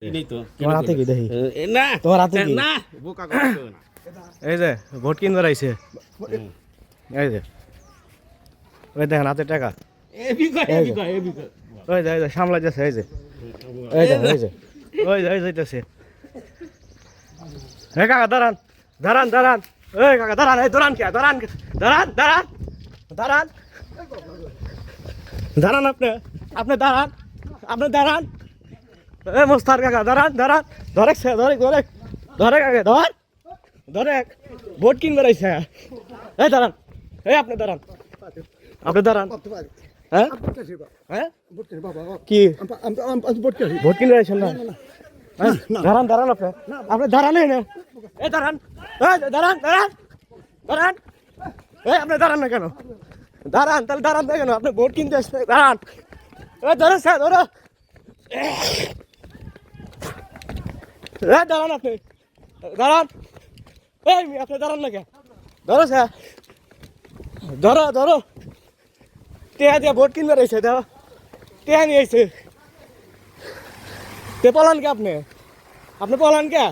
এটাই তো তোমার হাতে কি দেখি না তোমার হাতে কি না বোকা করছো না এই যে ভোট কিনবার আইছে এই যে ওই দেখেন হাতে টাকা ওই যে সামলাই যাচ্ছে এই যে ওই যাইতেছে হে কাকা দাঁড়ান দাঁড়ান দাঁড়ান এই কাকা দাঁড়ান এই দাঁড়ান কে দাঁড়ান দাঁড়ান দাঁড়ান দাঁড়ান দাঁড়ান আপনি দাঁড়ান আপনি দাঁড়ান এ মোস্তার কাকা দাঁড়ান দাঁড়ান ধরেক ধরে কাকা ধরে ভোট কিনবে রাইছে এই দাঁড়ান এই আপনি দাঁড়ান হ্যাঁ হ্যাঁ কি ভোট কিনবে রাইছেন না দাঁড়ান আপনি দাঁড়ান এই দাঁড়ান দাঁড়ান এই আপনি দাঁড়ান না কেন দাঁড়ান তাহলে দাঁড়ান না কেন আপনি ভোট কিনতে আসছে দাঁড়ান ধরো স্যার ধরো দাঁড়ান আপনি দাঁড়ান এই আপনি দাঁড়ান না কেন ধরো স্যার ধরো টেহা দিয়ে ভোট কিনবে রয়েছে দাও টেহা নিয়ে এসে তে পলান কে আপনি পলান কে